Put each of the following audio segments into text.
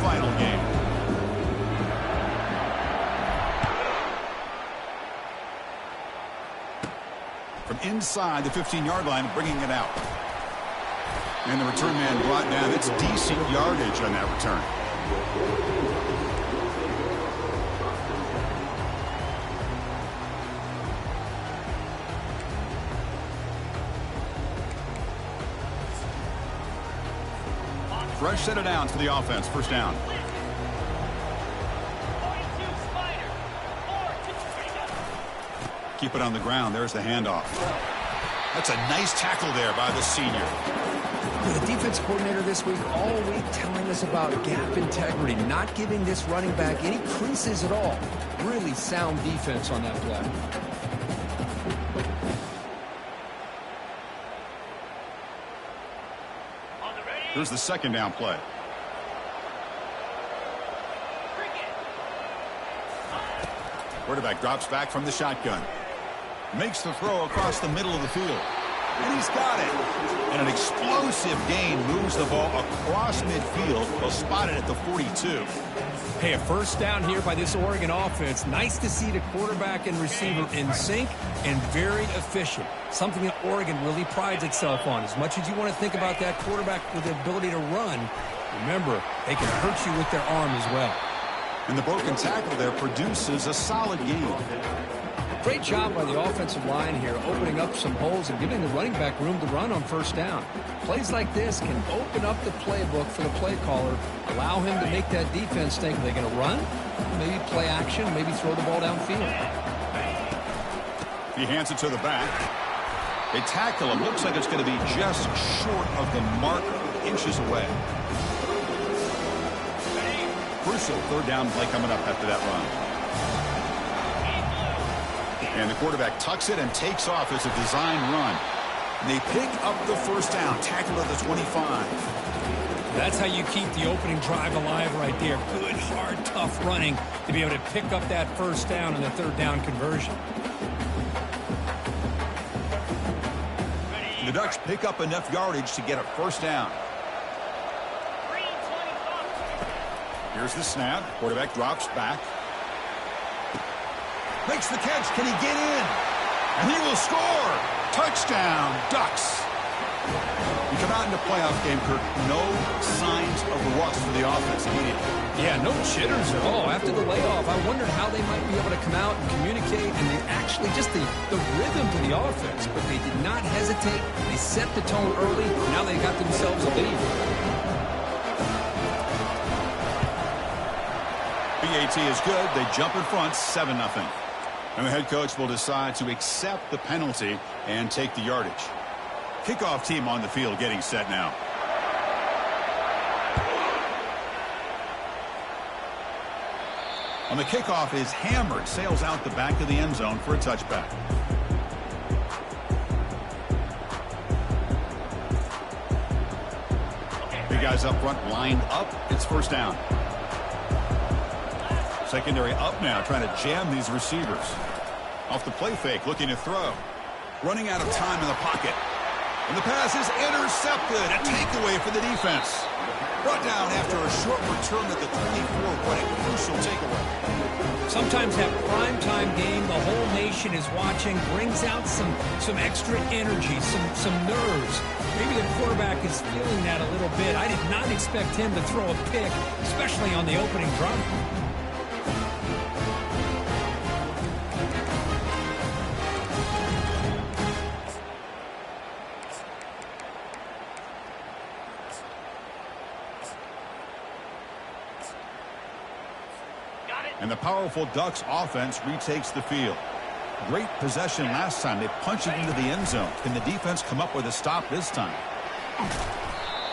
final game. From inside the 15-yard line, bringing it out. And the return man brought down. It's decent yardage on that return. Fresh set of downs for the offense. First down. Keep it on the ground. There's the handoff. That's a nice tackle there by the senior. The defense coordinator this week all week telling us about gap integrity, not giving this running back any creases at all. Really sound defense on that play. Here's the second down play. Quarterback drops back from the shotgun. Makes the throw across the middle of the field. And he's got it. And an explosive gain moves the ball across midfield. Well spotted at the 42. Hey, a first down here by this Oregon offense. Nice to see the quarterback and receiver in sync and very efficient. Something that Oregon really prides itself on. As much as you want to think about that quarterback with the ability to run, remember, they can hurt you with their arm as well. And the broken tackle there produces a solid gain. Great job by the offensive line here, opening up some holes and giving the running back room to run on first down. Plays like this can open up the playbook for the play caller, allow him to make that defense think, are they going to run? Maybe play action, maybe throw the ball downfield. He hands it to the back. They tackle him. Looks like it's going to be just short of the marker, inches away. Crucial third down play coming up after that run. And the quarterback tucks it and takes off as a design run. And they pick up the first down, tackle at the 25. That's how you keep the opening drive alive right there. Good, hard, tough running to be able to pick up that first down and the third down conversion. The Ducks pick up enough yardage to get a first down. Here's the snap. Quarterback drops back. Makes the catch. Can he get in? And he will score. Touchdown, Ducks. We come out in the playoff game, Kirk. No signs of rust for the offense immediately. Yeah, no jitters at all. After the layoff, I wondered how they might be able to come out and communicate and they actually just the rhythm to the offense. But they did not hesitate. They set the tone early. Now they got themselves a lead. BAT is good. They jump in front, 7-0. And the head coach will decide to accept the penalty and take the yardage. Kickoff team on the field getting set now. On the kickoff is hammered, sails out the back of the end zone for a touchback. Big guys up front lined up. It's first down. Secondary up now, trying to jam these receivers. Off the play fake, looking to throw. Running out of time in the pocket. And the pass is intercepted. A takeaway for the defense. Brought down after a short return at the 24. What a crucial takeaway. Sometimes that primetime game, the whole nation is watching, brings out some extra energy, some nerves. Maybe the quarterback is feeling that a little bit. I did not expect him to throw a pick, especially on the opening drive. And the powerful Ducks offense retakes the field. Great possession last time. They punch it into the end zone. Can the defense come up with a stop this time?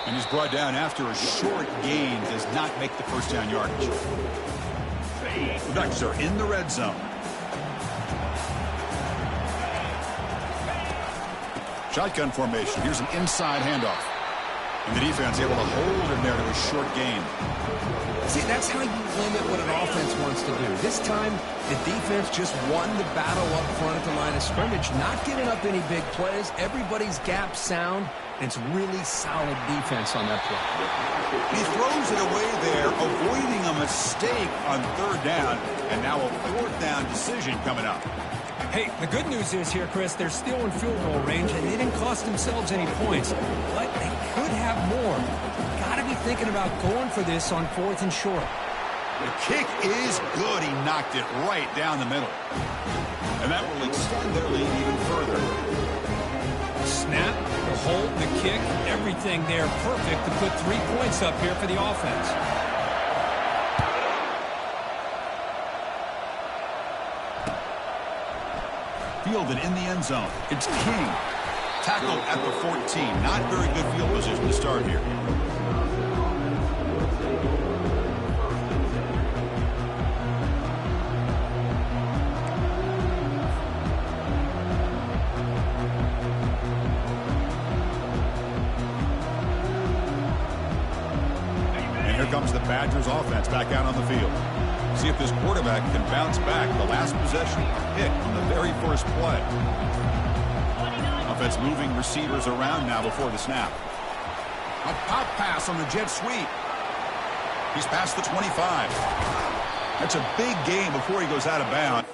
And he's brought down after a short gain. Does not make the first down yardage. The Ducks are in the red zone. Shotgun formation. Here's an inside handoff. And the defense able to hold him there to a short gain. See, that's how you limit what an offense wants to do. This time, the defense just won the battle up front at the line of scrimmage, not giving up any big plays. Everybody's gap sound, and it's really solid defense on that play. He throws it away there, avoiding a mistake on third down, and now a fourth down decision coming up. Hey, the good news is here, Chris, they're still in field goal range, and they didn't cost themselves any points, but they could have more. Got to be thinking about going for this on 4th and short. The kick is good. He knocked it right down the middle. And that will extend their lead even further. Snap, the hold, the kick, everything there perfect to put 3 points up here for the offense. Fielded in the end zone. It's King. Tackled at the 14. Not very good field position to start here. And here comes the Badgers offense back out on the field. See if this quarterback can bounce back. The last possession, a pick on the very first play. Offense moving receivers around now before the snap. A pop pass on the jet sweep. He's past the 25. That's a big gain before he goes out of bounds.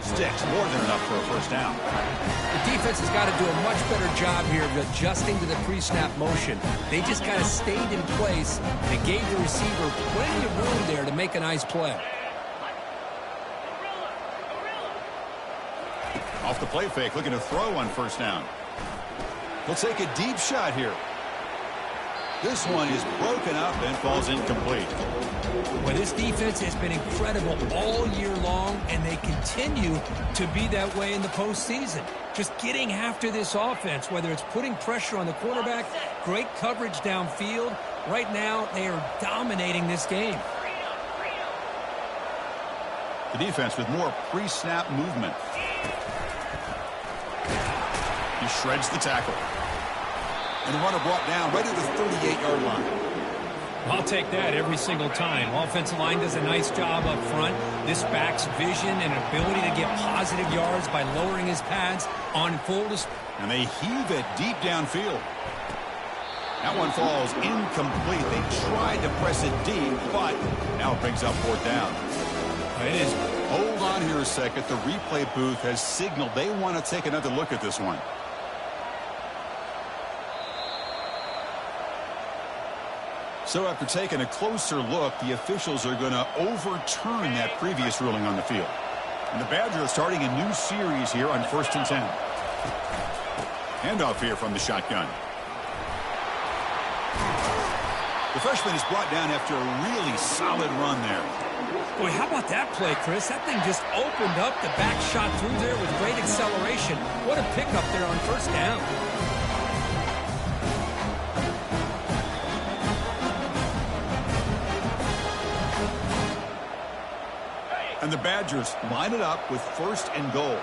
Sticks, more than enough for a first down. The defense has got to do a much better job here of adjusting to the pre-snap motion. They just kind of stayed in place and gave the receiver plenty of room there to make a nice play. Off the play fake, looking to throw on first down. He'll take a deep shot here. This one is broken up and falls incomplete. Well, this defense has been incredible all year long, and they continue to be that way in the postseason. Just getting after this offense, whether it's putting pressure on the quarterback, great coverage downfield. Right now, they are dominating this game. The defense with more pre-snap movement. He shreds the tackle. And the runner brought down right at the 38-yard line. I'll take that every single time. Offensive line does a nice job up front. This back's vision and ability to get positive yards by lowering his pads on full display. And they heave it deep downfield. That one falls incomplete. They tried to press it deep, but now it brings up fourth down. It is. Hold on here a second. The replay booth has signaled they want to take another look at this one. So after taking a closer look, the officials are going to overturn that previous ruling on the field. And the Badgers are starting a new series here on 1st and 10. Handoff here from the shotgun. The freshman is brought down after a really solid run there. Boy, how about that play, Chris? That thing just opened up. The back shot through there with great acceleration. What a pickup there on first down. And the Badgers line it up with 1st and goal.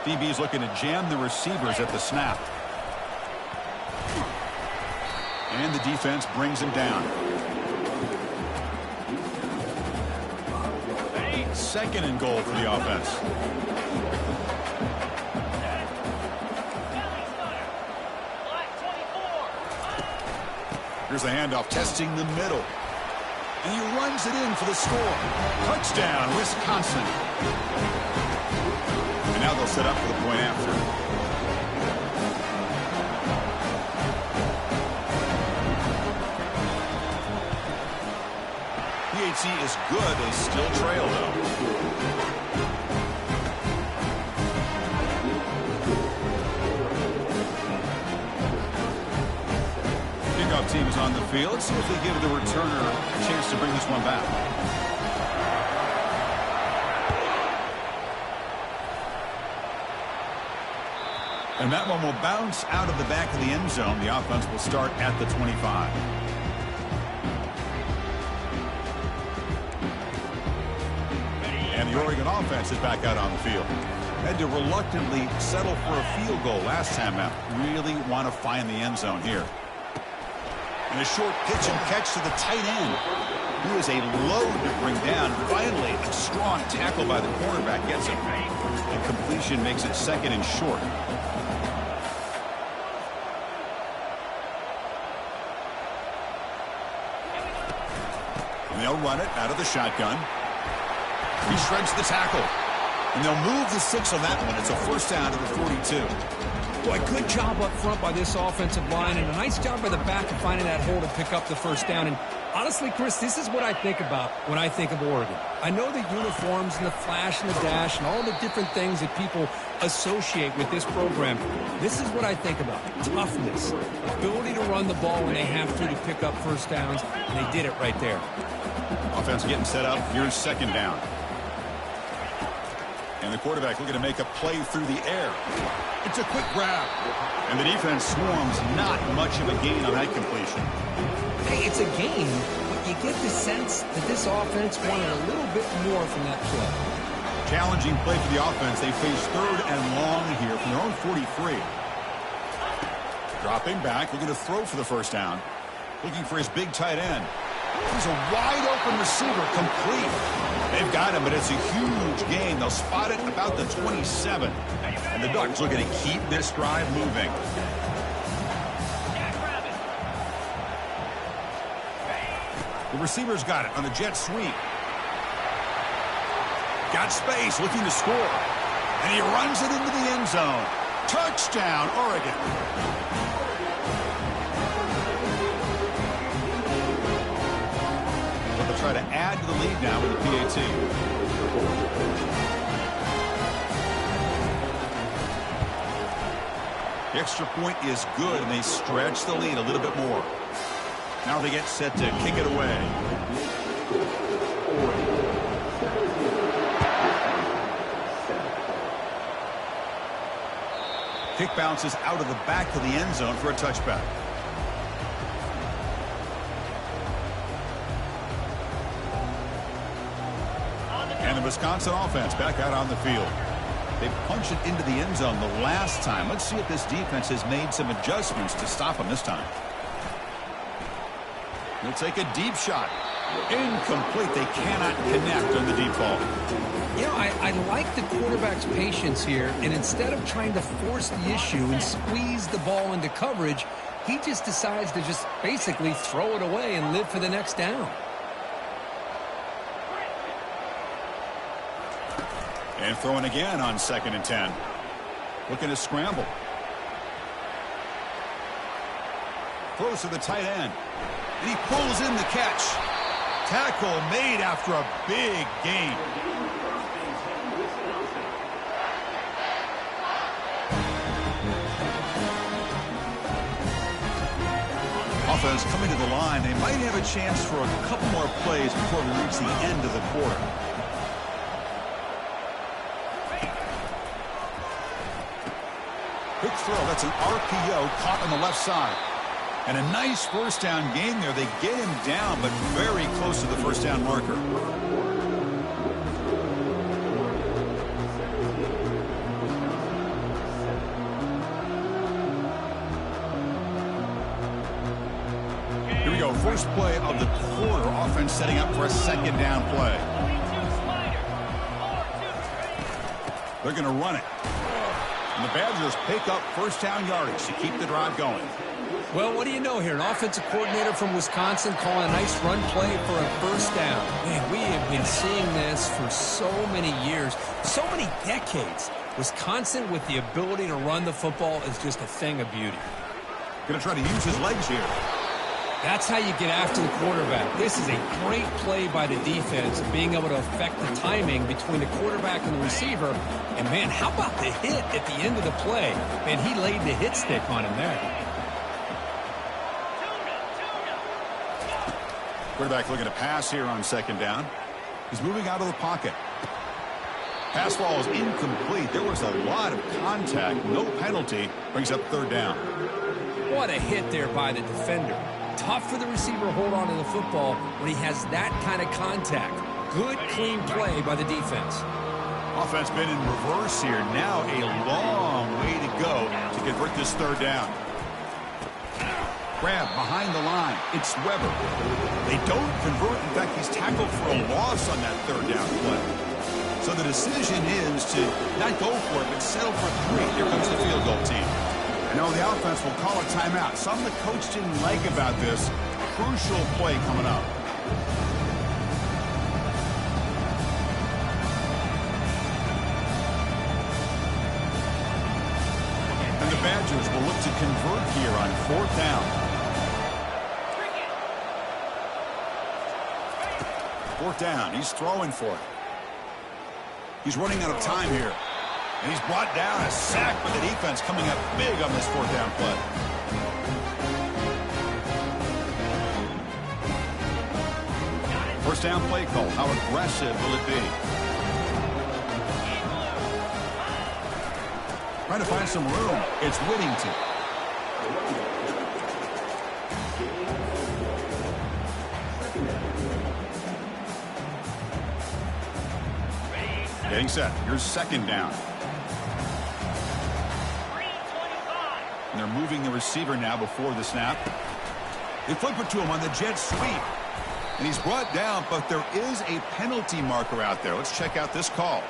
DB's looking to jam the receivers at the snap. And the defense brings him down. 2nd and goal for the offense. Here's the handoff, testing the middle. And he runs it in for the score. Touchdown, Wisconsin. And now they'll set up for the point after. PAT is good. They still trail, though. team is on the field. Let's see if they give the returner a chance to bring this one back. And that one will bounce out of the back of the end zone. The offense will start at the 25. And the Oregon offense is back out on the field. Had to reluctantly settle for a field goal last time out. Really want to find the end zone here. And a short pitch and catch to the tight end. He is a load to bring down. Finally, a strong tackle by the cornerback gets him. And completion makes it second and short. And they'll run it out of the shotgun. He shreds the tackle. And they'll move the 6 on that one. It's a first down to the 42. Boy, good job up front by this offensive line, and a nice job by the back of finding that hole to pick up the first down. And honestly, Chris, this is what I think about when I think of Oregon. I know the uniforms and the flash and the dash and all the different things that people associate with this program. This is what I think about. Toughness, ability to run the ball when they have to pick up first downs, and they did it right there. Offense getting set up. Here's second down. And the quarterback looking to make a play through the air. It's a quick grab. And the defense swarms. Not much of a gain on that completion. Hey, it's a gain, but you get the sense that this offense wanted a little bit more from that play. Challenging play for the offense. They face third and long here from their own 43. Dropping back, looking to throw for the first down. Looking for his big tight end. He's a wide-open receiver, complete. They've got him, but it's a huge gain. They'll spot it about the 27. And the Ducks looking to keep this drive moving. The receiver's got it on the jet sweep. Got space, looking to score. And he runs it into the end zone. Touchdown, Oregon. Try to add to the lead now with the PAT. The extra point is good, and they stretch the lead a little bit more. Now they get set to kick it away. Kick bounces out of the back of the end zone for a touchback. And the Wisconsin offense back out on the field. They punched it into the end zone the last time. Let's see if this defense has made some adjustments to stop them this time. They'll take a deep shot. Incomplete. They cannot connect on the deep ball. You know, I like the quarterback's patience here, and instead of trying to force the issue and squeeze the ball into coverage, he just decides to just basically throw it away and live for the next down. And throwing again on 2nd and 10. Looking to scramble. Throws to the tight end. And he pulls in the catch. Tackle made after a big gain. Offense coming to the line. They might have a chance for a couple more plays before we reach the end of the quarter. Quick throw. That's an RPO caught on the left side. And a nice first down gain there. They get him down, but very close to the first down marker. Here we go. First play of the quarter. Offense setting up for a second down play. They're going to run it. And the Badgers pick up first down yardage to keep the drive going. Well, what do you know here? An offensive coordinator from Wisconsin calling a nice run play for a first down. Man, we have been seeing this for so many years, so many decades. Wisconsin with the ability to run the football is just a thing of beauty. Going to try to use his legs here. That's how you get after the quarterback. This is a great play by the defense, being able to affect the timing between the quarterback and the receiver. And, man, how about the hit at the end of the play? Man, he laid the hit stick on him there. Quarterback looking to pass here on second down. He's moving out of the pocket. Pass ball is incomplete. There was a lot of contact. No penalty. Brings up third down. What a hit there by the defender. Tough for the receiver to hold on to the football when he has that kind of contact. Good, clean play by the defense. Offense been in reverse here. Now a long way to go to convert this third down. Grab behind the line. It's Weber. They don't convert. In fact, he's tackled for a loss on that third down play. So the decision is to not go for it, but settle for 3. Here comes the field goal team. I know the offense will call a timeout. Something the coach didn't like about this. Crucial play coming up. And the Badgers will look to convert here on fourth down. Fourth down. He's throwing for it. He's running out of time here. And he's brought down. A sack by the defense coming up big on this fourth down play. First down play call. How aggressive will it be? Trying to find some room. It's Whittington. Getting set. Here's second down. And they're moving the receiver now before the snap. They flip it to him on the jet sweep. And he's brought down, but there is a penalty marker out there. Let's check out this call.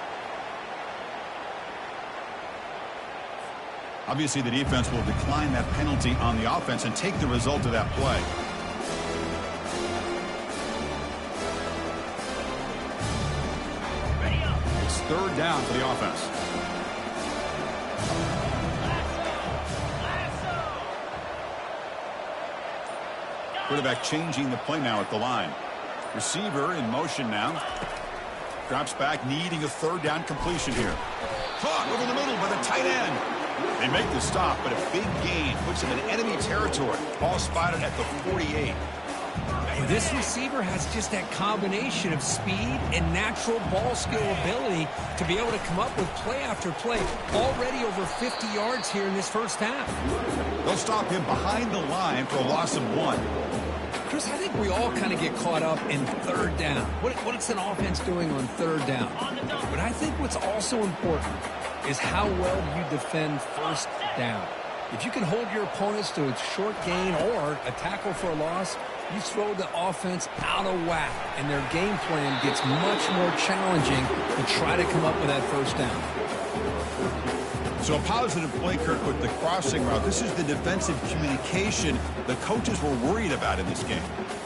Obviously, the defense will decline that penalty on the offense and take the result of that play. It's third down for the offense. Quarterback changing the play now at the line. Receiver in motion now. Drops back, needing a third down completion here. Caught over the middle by the tight end. They make the stop, but a big gain puts him in enemy territory. Ball spotted at the 48. This receiver has just that combination of speed and natural ball skill ability to be able to come up with play after play. Already over 50 yards here in this first half. They'll stop him behind the line for a loss of 1. Chris, I think we all kind of get caught up in third down. What's an offense doing on third down? But I think what's also important is how well you defend first down. If you can hold your opponents to a short gain or a tackle for a loss, you throw the offense out of whack, and their game plan gets much more challenging to try to come up with that first down. So a positive play, Kirk, with the crossing route. This is the defensive communication the coaches were worried about in this game.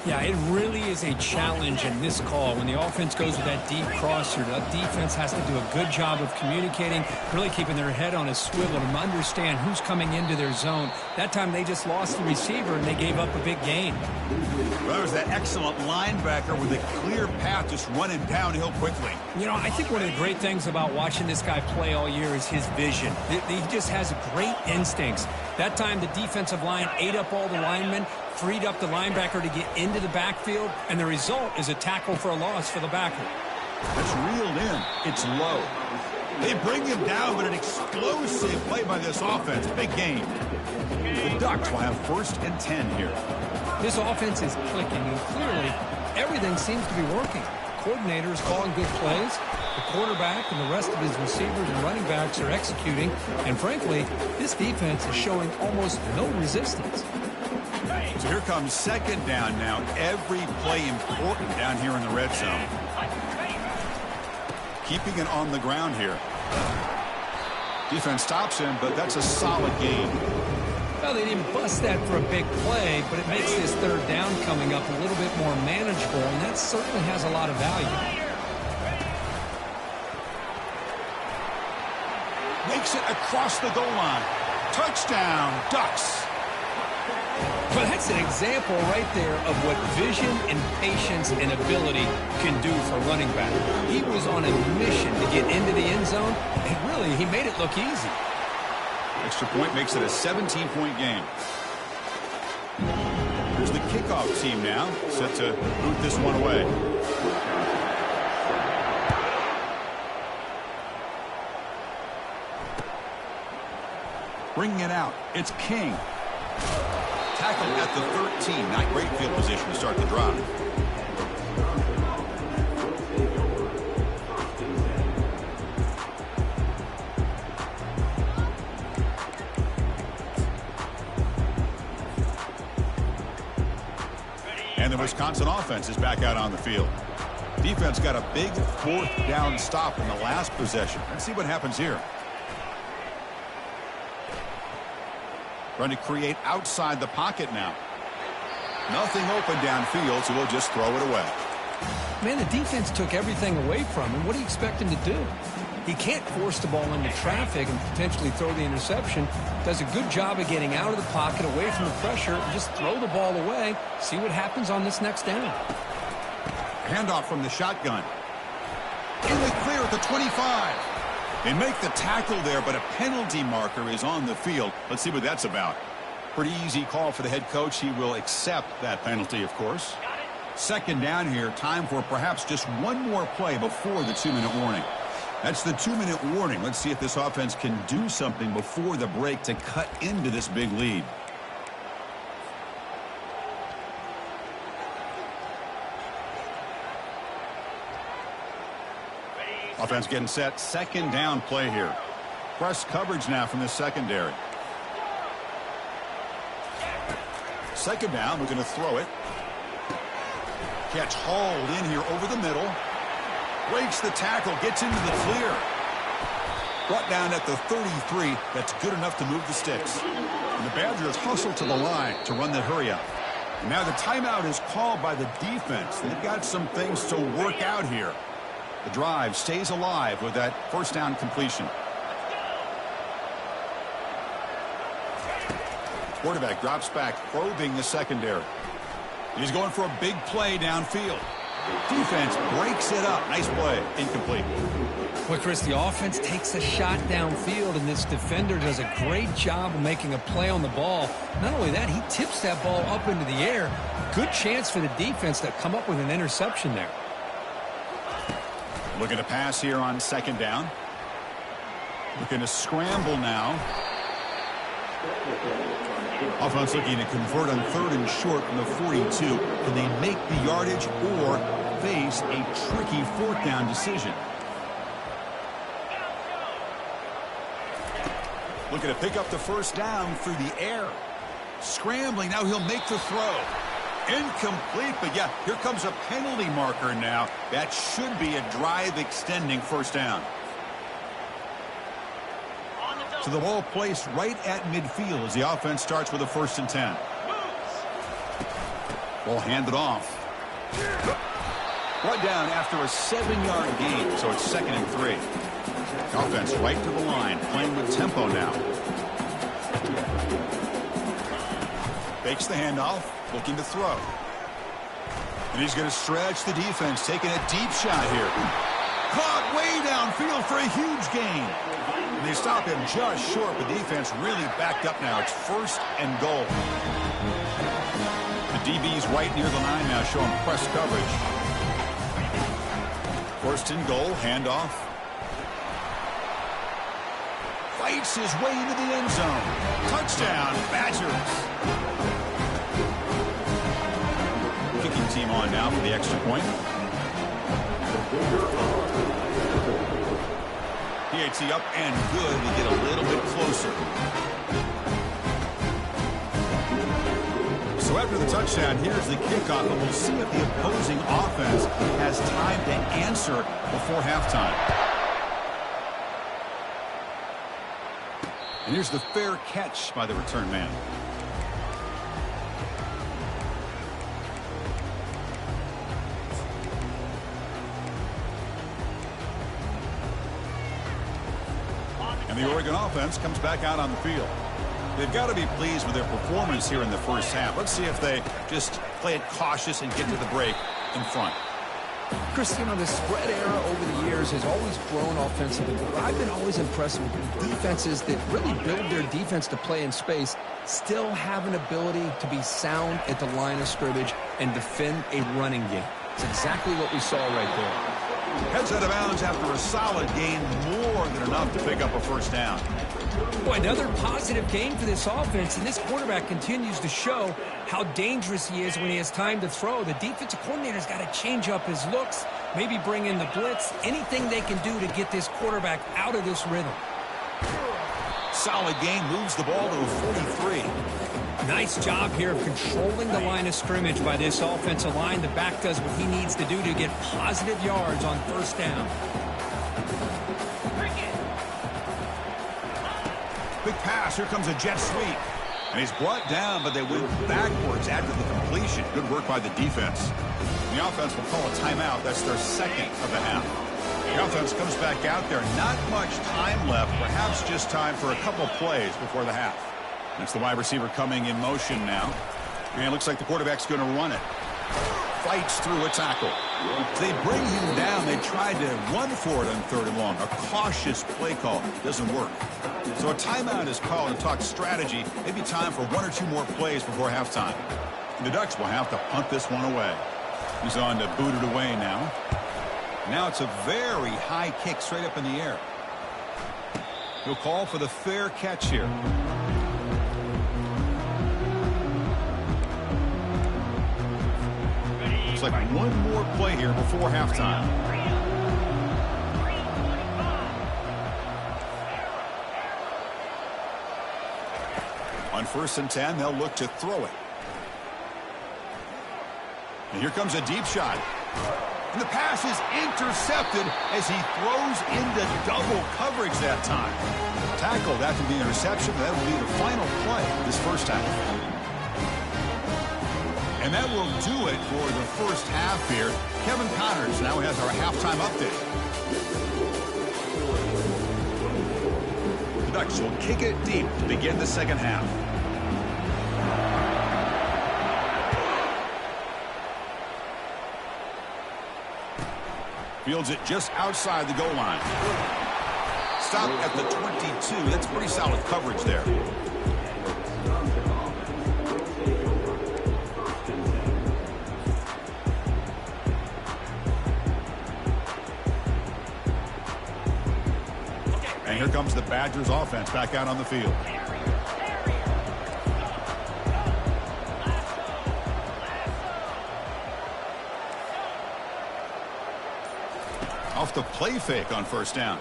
Yeah, it really is a challenge in this call. When the offense goes with that deep crosser, the defense has to do a good job of communicating, really keeping their head on a swivel to understand who's coming into their zone. That time they just lost the receiver and they gave up a big gain. Well, there was that excellent linebacker with a clear path just running downhill quickly. You know, I think one of the great things about watching this guy play all year is his vision. He just has great instincts. That time the defensive line ate up all the linemen, freed up the linebacker to get into the backfield, and the result is a tackle for a loss for the backer. That's reeled in. It's low. They bring him down, but an explosive play by this offense. Big game. The Ducks will have first and 10 here. This offense is clicking, and clearly everything seems to be working. The coordinator is calling good plays. The quarterback and the rest of his receivers and running backs are executing. And frankly, this defense is showing almost no resistance. So here comes second down now. Every play important down here in the red zone. Keeping it on the ground here. Defense stops him, but that's a solid gain. Well, they didn't bust that for a big play, but it makes this third down coming up a little bit more manageable, and that certainly has a lot of value. Makes it across the goal line. Touchdown, Ducks. Well, that's an example right there of what vision and patience and ability can do for running back. He was on a mission to get into the end zone, and really, he made it look easy. Extra point makes it a 17-point game. Here's the kickoff team now, set to boot this one away. Bringing it out, it's King. Tackled at the 13, not great field position to start the drive. And the Wisconsin offense is back out on the field. Defense got a big fourth down stop in the last possession. Let's see what happens here. Trying to create outside the pocket now. Nothing open downfield, so we'll just throw it away. Man, the defense took everything away from him. What do you expect him to do? He can't force the ball into traffic and potentially throw the interception. Does a good job of getting out of the pocket, away from the pressure, and just throw the ball away. See what happens on this next down. Handoff from the shotgun. In the clear at the 25. They make the tackle there, but a penalty marker is on the field. Let's see what that's about. Pretty easy call for the head coach. He will accept that penalty, of course. Second down here. Time for perhaps just one more play before the 2-minute warning. That's the 2-minute warning. Let's see if this offense can do something before the break to cut into this big lead. Offense getting set. Second down play here. Press coverage now from the secondary. Second down. We're going to throw it. Catch hauled in here over the middle. Breaks the tackle. Gets into the clear. Brought down at the 33. That's good enough to move the sticks. And the Badgers hustle to the line to run the hurry up. And now the timeout is called by the defense. They've got some things to work out here. The drive stays alive with that first down completion. Quarterback drops back, probing the secondary. He's going for a big play downfield. Defense breaks it up. Nice play. Incomplete. Well, Chris, the offense takes a shot downfield, and this defender does a great job of making a play on the ball. Not only that, he tips that ball up into the air. Good chance for the defense to come up with an interception there. Looking to pass here on second down. Looking to scramble now. Offense looking to convert on third and short from the 42. Can they make the yardage or face a tricky fourth down decision? Looking to pick up the first down through the air. Scrambling. Now he'll make the throw. Incomplete, but yeah, here comes a penalty marker now. That should be a drive-extending first down. So the ball placed right at midfield as the offense starts with a 1st and 10. Ball handed off. Brought down after a 7-yard gain, so it's 2nd and 3. Offense right to the line, playing with tempo now. Fakes the handoff, looking to throw. And he's going to stretch the defense, taking a deep shot here. Caught way downfield for a huge gain. And they stop him just short. The defense really backed up now. It's 1st and goal. The DB's right near the line now, showing press coverage. 1st and goal, handoff. Fights his way into the end zone. Touchdown, Badgers. Kicking team on now for the extra point. PAT up and good. We get a little bit closer. So after the touchdown, here's the kickoff, and we'll see if the opposing offense has time to answer before halftime. And here's the fair catch by the return man. And the Oregon offense comes back out on the field. They've got to be pleased with their performance here in the first half. Let's see if they just play it cautious and get to the break in front. Chris, the spread era over the years has always grown offensively, but I've been always impressed with defenses that really build their defense to play in space, still have an ability to be sound at the line of scrimmage and defend a running game. It's exactly what we saw right there. Heads out of bounds after a solid gain, more than enough to pick up a first down. Boy, another positive game for this offense, and this quarterback continues to show how dangerous he is when he has time to throw. The defensive coordinator's got to change up his looks, maybe bring in the blitz, anything they can do to get this quarterback out of this rhythm. Solid gain, moves the ball to 43. Nice job here of controlling the line of scrimmage by this offensive line. The back does what he needs to do to get positive yards on first down. Big pass, here comes a jet sweep. And he's brought down, but they went backwards after the completion. Good work by the defense. The offense will call a timeout. That's their second of the half. The offense comes back out there. Not much time left, perhaps just time for a couple plays before the half. It's the wide receiver coming in motion now. And it looks like the quarterback's going to run it. Fights through a tackle. They bring him down. They tried to run for it on 3rd and long. A cautious play call. Doesn't work. So a timeout is called to talk strategy. Maybe time for 1 or 2 more plays before halftime. The Ducks will have to punt this one away. He's on to boot it away now. Now it's a very high kick straight up in the air. He'll call for the fair catch here. Looks like one more play here before halftime. On 1st and 10, they'll look to throw it. And here comes a deep shot. And the pass is intercepted as he throws into double coverage that time. Tackled after the interception. That will be the final play this first half. And that will do it for the first half here. Kevin Connors now has our halftime update. The Ducks will kick it deep to begin the second half. Fields it just outside the goal line. Stop at the 22. That's pretty solid coverage there. And here comes the Badgers offense back out on the field. Off the play fake on first down.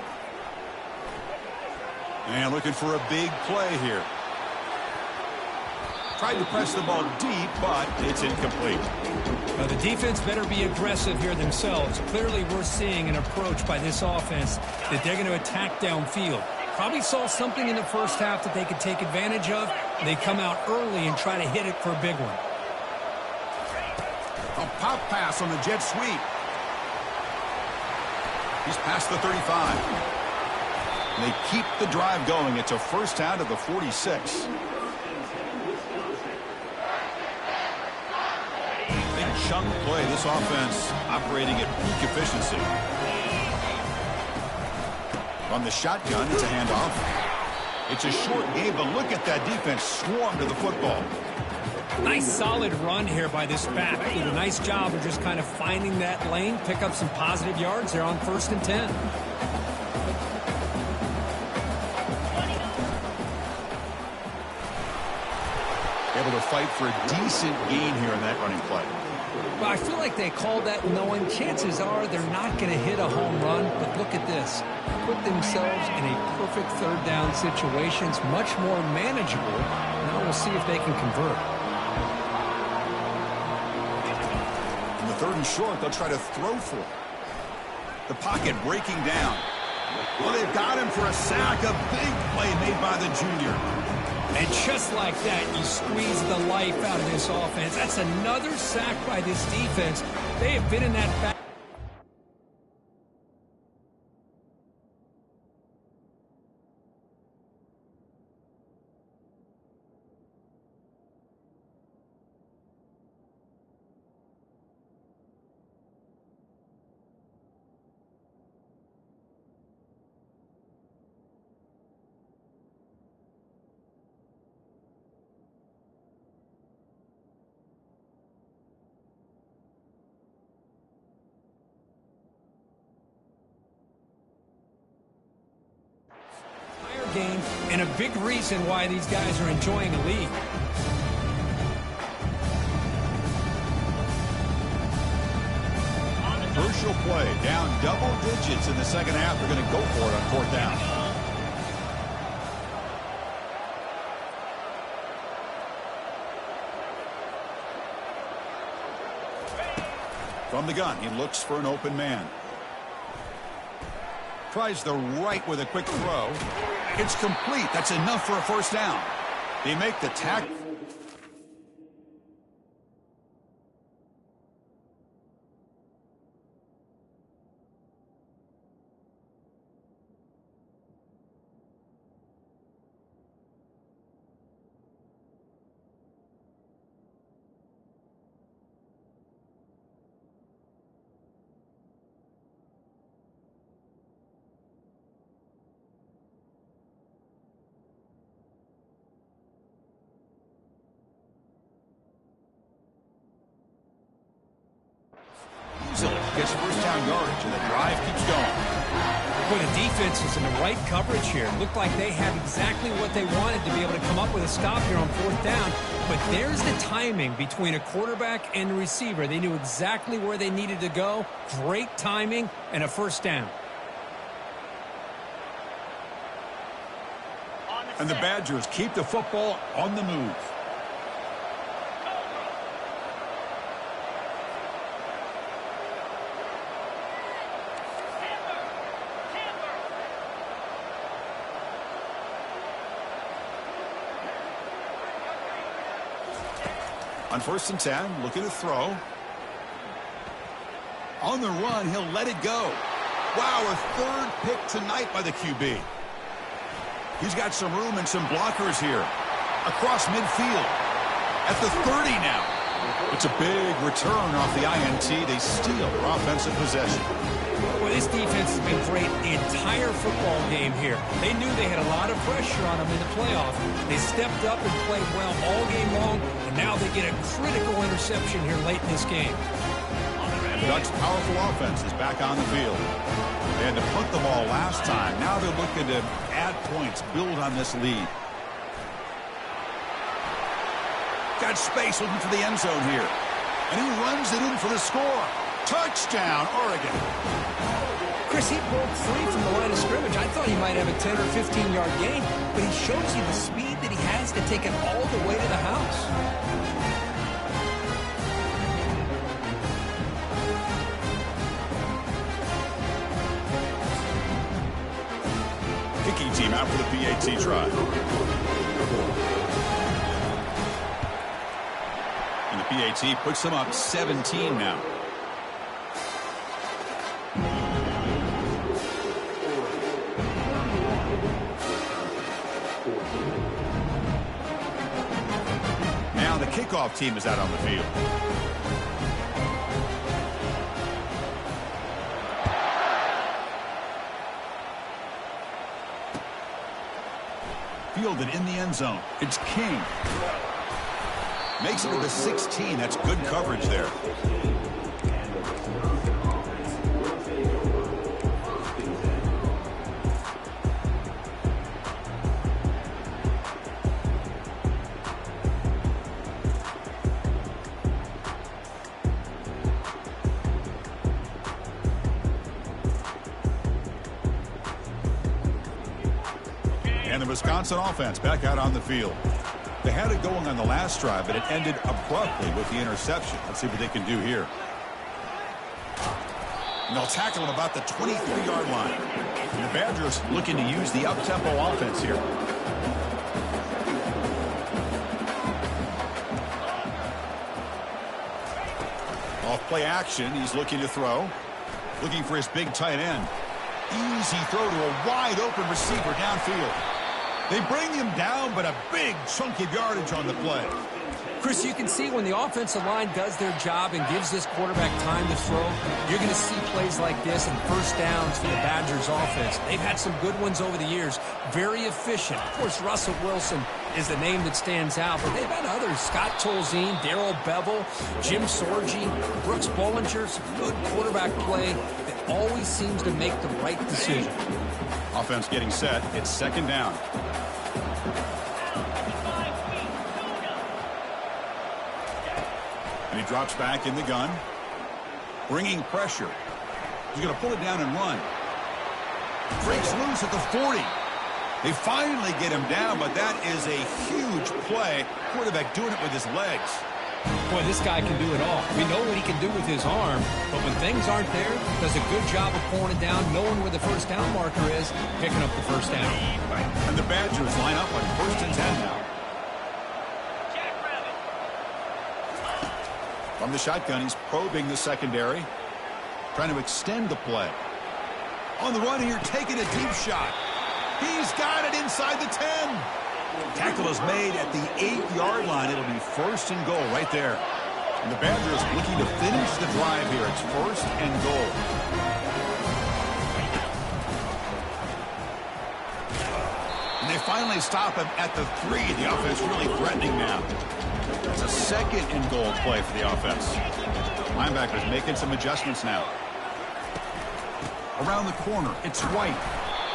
And looking for a big play here. Tried to press the ball deep, but it's incomplete. Well, the defense better be aggressive here themselves. Clearly, we're seeing an approach by this offense that they're going to attack downfield. Probably saw something in the first half that they could take advantage of. They come out early and try to hit it for a big one. A pop pass on the jet sweep. He's past the 35. And they keep the drive going. It's a first down to the 46. Big chunk play. This offense operating at peak efficiency. From the shotgun, it's a handoff. It's a short game, but look at that defense swarm to the football. Nice solid run here by this back. Did a nice job of just kind of finding that lane, pick up some positive yards there on 1st and 10. Able to fight for a decent gain here in that running play. Well, I feel like they called that knowing chances are they're not going to hit a home run, but look at this. Put themselves in a perfect 3rd down situation. It's much more manageable. Now we'll see if they can convert. 3rd and short, they'll try to throw for it. The pocket breaking down. Well, they've got him for a sack. A big play made by the junior. And just like that, you squeeze the life out of this offense. That's another sack by this defense. They have been in that back. game and a big reason why these guys are enjoying a lead. Crucial play, down double digits in the second half. They're going to go for it on fourth down. From the gun, he looks for an open man. Tries the right with a quick throw. It's complete. That's enough for a first down. They make the tackle. Gets first down yardage, and the drive keeps going. Well, the defense is in the right coverage here. Looked like they had exactly what they wanted to be able to come up with a stop here on fourth down. But there's the timing between a quarterback and the receiver. They knew exactly where they needed to go. Great timing and a first down. And the Badgers keep the football on the move. On 1st and 10, looking to throw. On the run, he'll let it go. Wow, a third pick tonight by the QB. He's got some room and some blockers here. Across midfield. At the 30 now. It's a big return off the INT. They steal their offensive possession. Well, this defense has been great the entire football game here. They knew they had a lot of pressure on them in the playoff. They stepped up and played well all game long, and now they get a critical interception here late in this game. The Ducks' powerful offense is back on the field. They had to punt the ball last time. Now they're looking to add points, build on this lead. Got space looking for the end zone here. And he runs it in for the score. Touchdown, Oregon. Chris, he broke free from the line of scrimmage. I thought he might have a 10 or 15-yard gain, but he shows you the speed that he has to take it all the way to the house. Kicking team out for the PAT try. And the PAT puts them up 17 now. Now the kickoff team is out on the field. Fielded in the end zone. It's King. Makes it to the 16. That's good coverage there. And the Wisconsin offense back out on the field. They had it going on the last drive, but it ended abruptly with the interception. Let's see what they can do here. And they'll tackle him about the 23-yard line. And the Badgers looking to use the up-tempo offense here. Off play action, he's looking to throw. Looking for his big tight end. Easy throw to a wide-open receiver downfield. They bring him down, but a big chunk of yardage on the play. Chris, you can see when the offensive line does their job and gives this quarterback time to throw, you're going to see plays like this and first downs for the Badgers offense. They've had some good ones over the years. Very efficient. Of course, Russell Wilson is the name that stands out, but they've had others. Scott Tolzien, Darrell Bevel, Jim Sorgi, Brooks Bollinger. Some good quarterback play that always seems to make the right decision. Offense getting set. It's second down. And he drops back in the gun. Bringing pressure. He's going to pull it down and run. Breaks loose at the 40. They finally get him down, but that is a huge play. Quarterback doing it with his legs. Boy, this guy can do it all. We know what he can do with his arm, but when things aren't there, does a good job of pulling it down, knowing where the first down marker is, picking up the first down. And the Badgers line up on 1st and 10 now. From the shotgun, he's probing the secondary, trying to extend the play. On the run here, taking a deep shot. He's got it inside the 10. Tackle is made at the 8-yard line. It'll be 1st and goal right there. And the Badgers looking to finish the drive here. It's 1st and goal. And they finally stop him at the 3. The offense really threatening now. It's a 2nd and goal play for the offense. Linebackers making some adjustments now. Around the corner, it's White.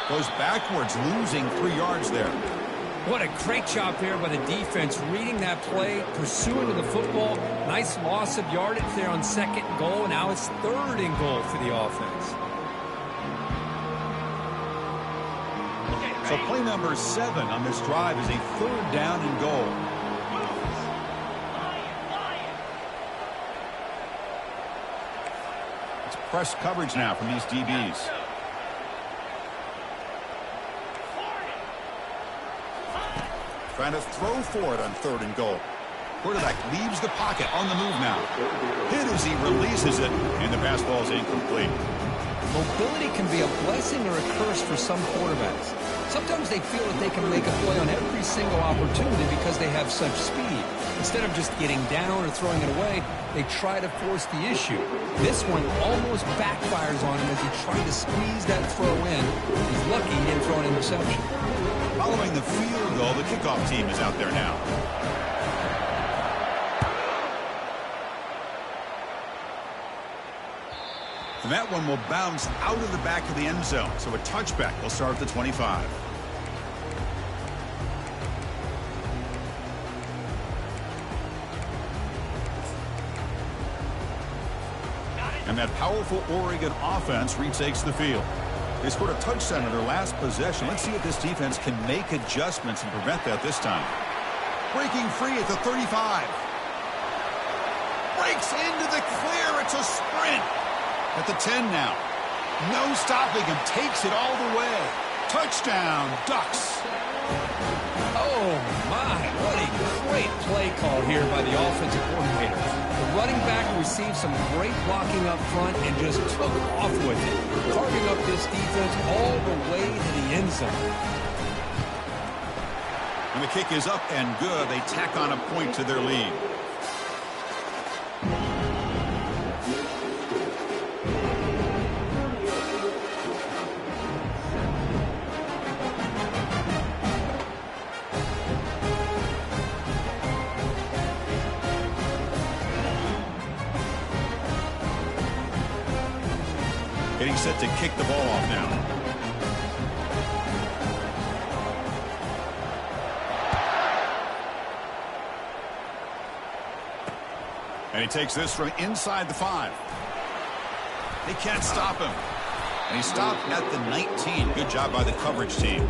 Goes backwards, losing 3 yards there. What a great job there by the defense, reading that play, pursuing to the football. Nice loss of yardage there on 2nd and goal. Now it's 3rd and goal for the offense. So play number 7 on this drive is a 3rd down and goal. It's press coverage now from these DBs. Trying to throw for it on 3rd and goal. Quarterback leaves the pocket on the move now. Hit as he releases it, and the pass ball is incomplete. Mobility can be a blessing or a curse for some quarterbacks. Sometimes they feel that they can make a play on every single opportunity because they have such speed. Instead of just getting down or throwing it away, they try to force the issue. This one almost backfires on him as he tried to squeeze that throw in. He's lucky he didn't throw an interception. Following the field goal, the kickoff team is out there now. And that one will bounce out of the back of the end zone. So a touchback will start at the 25. And that powerful Oregon offense retakes the field. They scored a touchdown in their last possession. Let's see if this defense can make adjustments and prevent that this time. Breaking free at the 35. Breaks into the clear. It's a sprint. At the 10 now. No stopping him. Takes it all the way. Touchdown, Ducks. Oh, my. What a great play call here by the offensive coordinator. The running back received some great blocking up front and just took off with it, carving up this defense all the way to the end zone. And the kick is up and good. They tack on a point to their lead. Getting set to kick the ball off now. And he takes this from inside the 5. They can't stop him. And he stopped at the 19. Good job by the coverage team.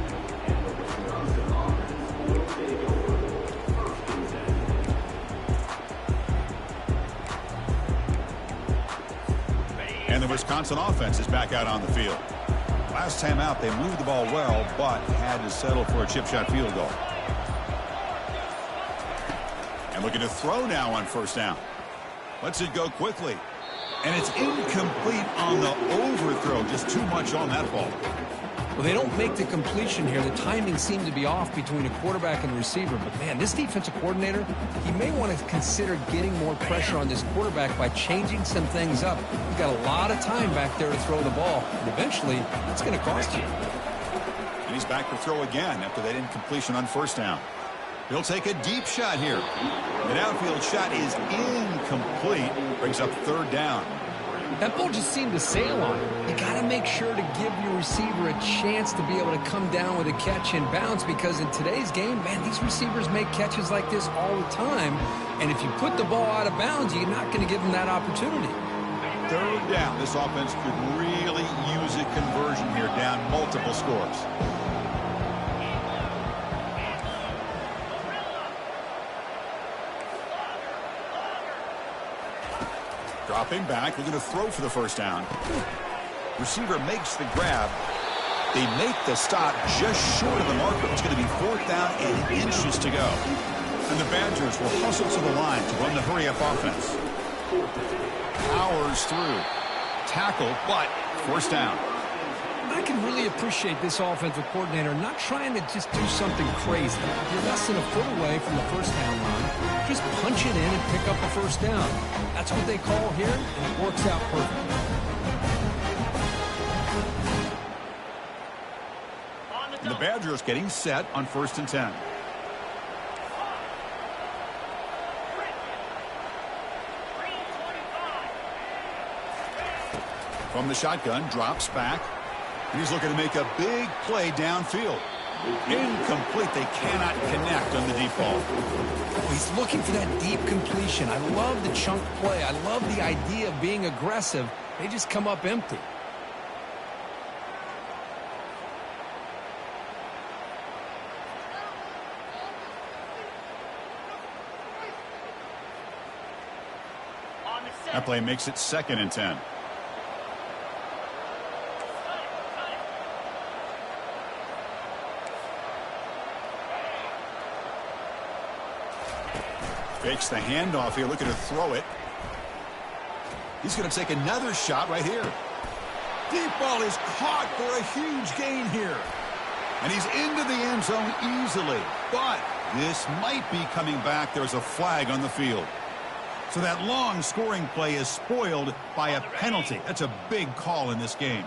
And the Wisconsin offense is back out on the field. Last time out, they moved the ball well, but had to settle for a chip shot field goal. And looking to throw now on 1st down. Lets it go quickly. And it's incomplete on the overthrow. Just too much on that ball. Well, they don't make the completion here. The timing seemed to be off between a quarterback and receiver. But, man, this defensive coordinator, he may want to consider getting more pressure on this quarterback by changing some things up. You've got a lot of time back there to throw the ball. And eventually, it's going to cost you. And he's back to throw again after that incompletion on 1st down. He'll take a deep shot here. The downfield shot is incomplete. Brings up 3rd down. That ball just seemed to sail on it. You got to make sure to give your receiver a chance to be able to come down with a catch and bounce, because in today's game, man, these receivers make catches like this all the time. And if you put the ball out of bounds, you're not going to give them that opportunity. Third down. This offense could really use a conversion here, down multiple scores. Dropping back, looking to throw for the first down. Receiver makes the grab. They make the stop just short of the marker. It's going to be fourth down and inches to go. And the Badgers will hustle to the line to run the hurry-up offense. Powers through. Tackle, but first down. I can really appreciate this offensive coordinator not trying to just do something crazy. If you're less than a foot away from the first down line, just punch it in and pick up a first down. That's what they call here, and it works out perfectly. And the Badgers getting set on 1st and 10. From the shotgun, drops back. And he's looking to make a big play downfield. Incomplete. They cannot connect on the deep ball. Oh, he's looking for that deep completion. I love the chunk play. I love the idea of being aggressive. They just come up empty. That play makes it 2nd and 10. Fakes the handoff here, looking to throw it. He's going to take another shot right here. Deep ball is caught for a huge gain here. And he's into the end zone easily. But this might be coming back. There's a flag on the field. So that long scoring play is spoiled by a penalty. That's a big call in this game.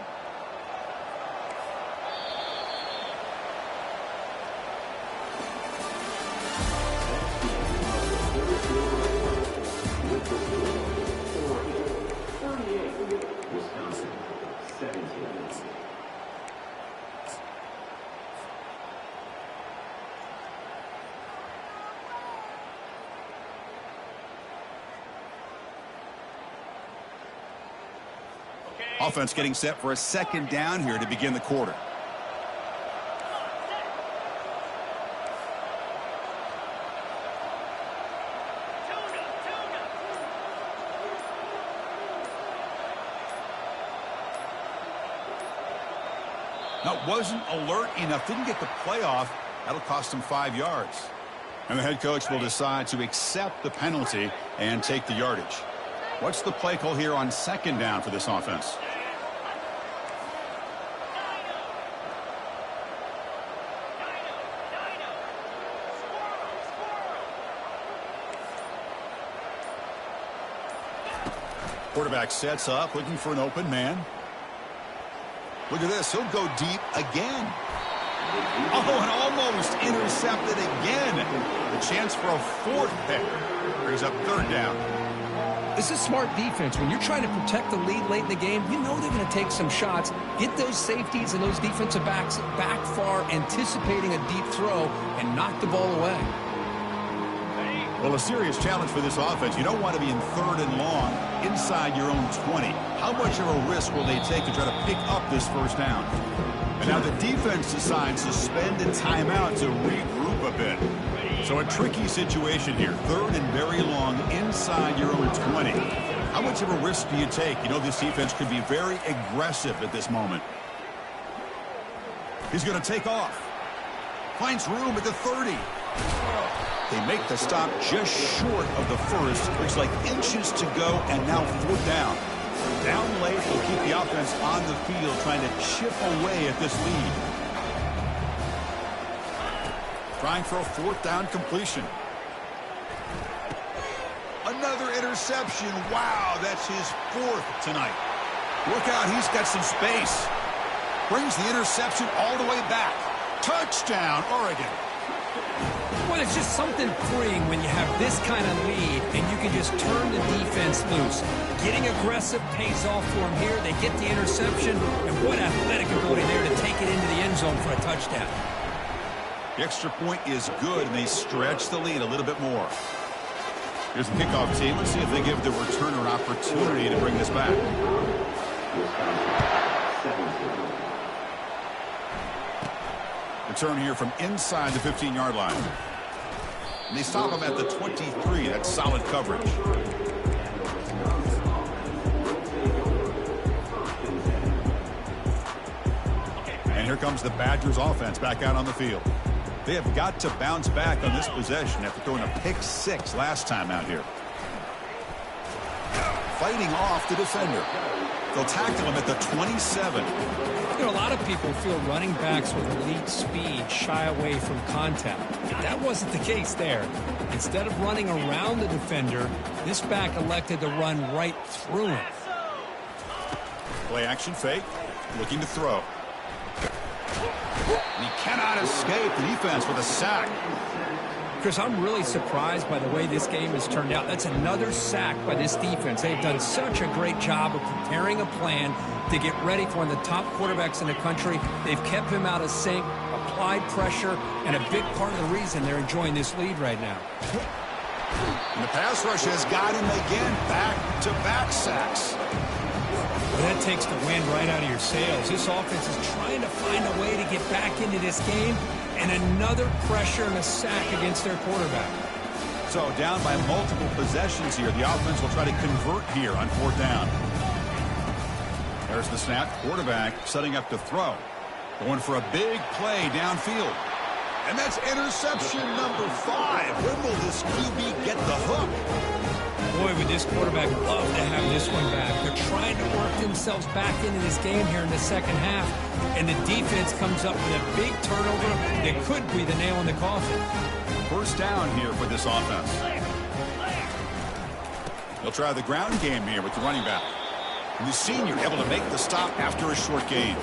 Offense getting set for a 2nd down here to begin the quarter. Now, wasn't alert enough. Didn't get the play off. That'll cost him 5 yards. And the head coach will decide to accept the penalty and take the yardage. What's the play call here on 2nd down for this offense? Quarterback sets up, looking for an open man. Look at this. He'll go deep again. Oh, and almost intercepted again. The chance for a 4th pick. Brings up 3rd down. This is smart defense. When you're trying to protect the lead late in the game, you know they're going to take some shots. Get those safeties and those defensive backs back far, anticipating a deep throw, and knock the ball away. Well, a serious challenge for this offense. You don't want to be in 3rd and long inside your own 20. How much of a risk will they take to try to pick up this first down? And now the defense decides to spend a timeout to regroup a bit. So a tricky situation here. 3rd and very long inside your own 20. How much of a risk do you take? You know this defense could be very aggressive at this moment. He's going to take off. Finds room at the 30. They make the stop just short of the first. Looks like inches to go, and now 4th down. Down late, will keep the offense on the field, trying to chip away at this lead. Trying for a 4th down completion. Another interception. Wow, that's his 4th tonight. Look out, he's got some space. Brings the interception all the way back. Touchdown, Oregon. Well, it's just something freeing when you have this kind of lead and you can just turn the defense loose. Getting aggressive pays off for them here. They get the interception, and what athletic ability there to take it into the end zone for a touchdown. The extra point is good, and they stretch the lead a little bit more. Here's the kickoff team. Let's see if they give the returner an opportunity to bring this back. Return here from inside the 15-yard line. And they stop him at the 23. That's solid coverage. And here comes the Badgers offense back out on the field. They have got to bounce back on this possession after throwing a pick-6 last time out here. Fighting off the defender. They'll tackle him at the 27. You know, a lot of people feel running backs with elite speed shy away from contact. That wasn't the case there. Instead of running around the defender, this back elected to run right through him. Play action fake, looking to throw. And he cannot escape the defense with a sack. Chris, I'm really surprised by the way this game has turned out. That's another sack by this defense. They've done such a great job of preparing a plan to get ready for one of the top quarterbacks in the country. They've kept him out of sync, applied pressure, and a big part of the reason they're enjoying this lead right now. And the pass rush has got him again. Back-to-back sacks. Well, that takes the wind right out of your sails. This offense is trying to find a way to get back into this game, and another pressure and a sack against their quarterback. So down by multiple possessions here. The offense will try to convert here on 4th down. There's the snap. Quarterback setting up to throw. Going for a big play downfield. And that's interception number 5. When will this QB get the hook? Boy, would this quarterback love to have this one back. They're trying to work themselves back into this game here in the second half. And the defense comes up with a big turnover that could be the nail in the coffin. 1st down here for this offense. They'll try the ground game here with the running back. And the senior able to make the stop after a short gain.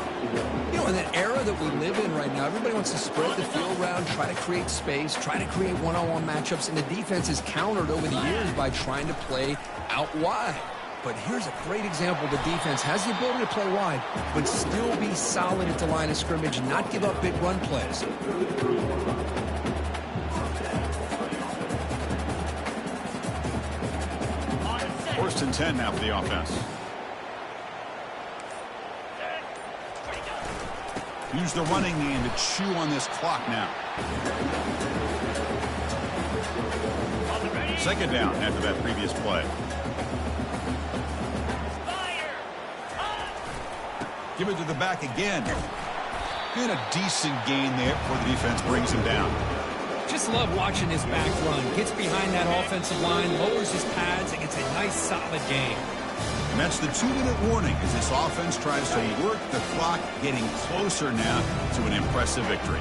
You know, in that era that we live in right now, everybody wants to spread the field around, try to create space, try to create one-on-one matchups, and the defense is countered over the years by trying to play out wide. But here's a great example. The defense has the ability to play wide, but still be solid at the line of scrimmage and not give up big run plays. 1st and 10 now for the offense. Use the running game to chew on this clock now. 2nd down after that previous play. Give it to the back again. And a decent gain there before the defense brings him down. Just love watching this back run. Gets behind that offensive line, lowers his pads, and gets a nice solid gain. And that's the 2-minute warning as this offense tries to work the clock, getting closer now to an impressive victory.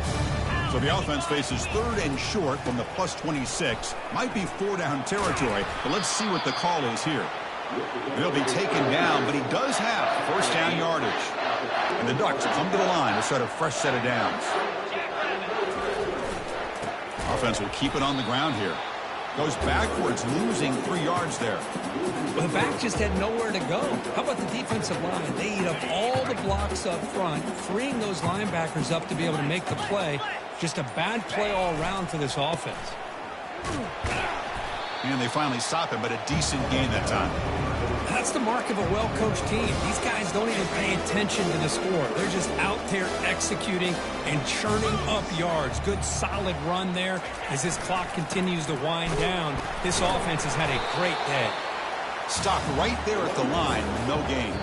So the offense faces 3rd and short from the +26. Might be 4-down territory, but let's see what the call is here. He'll be taken down, but he does have 1st down yardage. And the Ducks come to the line to start a fresh set of downs. Offense will keep it on the ground here. Goes backwards, losing 3 yards there. Well, the back just had nowhere to go. How about the defensive line? They eat up all the blocks up front, freeing those linebackers up to be able to make the play. Just a bad play all around for this offense. And they finally stop him, but a decent gain that time. That's the mark of a well-coached team. These guys don't even pay attention to the score. They're just out there executing and churning up yards. Good, solid run there as this clock continues to wind down. This offense has had a great day. Stopped right there at the line, no gain.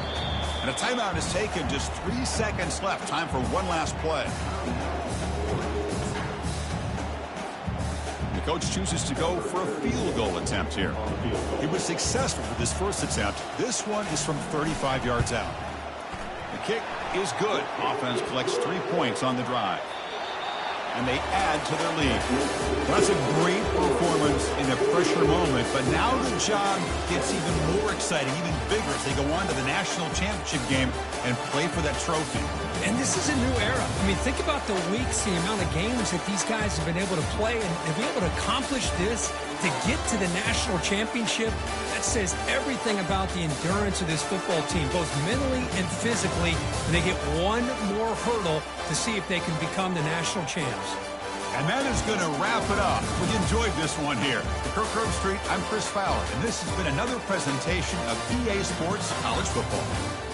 And a timeout is taken, just 3 seconds left. Time for one last play. The coach chooses to go for a field goal attempt here. He was successful with his first attempt. This one is from 35 yards out. The kick is good. Offense collects 3 points on the drive. And they add to their lead. That's a great performance in a pressure moment, but now the job gets even more exciting, even bigger as they go on to the national championship game and play for that trophy. And this is a new era. I mean, think about the weeks, the amount of games that these guys have been able to play, and to be able to accomplish this, to get to the national championship, that says everything about the endurance of this football team, both mentally and physically. And they get one more hurdle to see if they can become the national champs. And that is going to wrap it up. We enjoyed this one here. For Kirk Street, I'm Chris Fowler, and this has been another presentation of EA Sports College Football.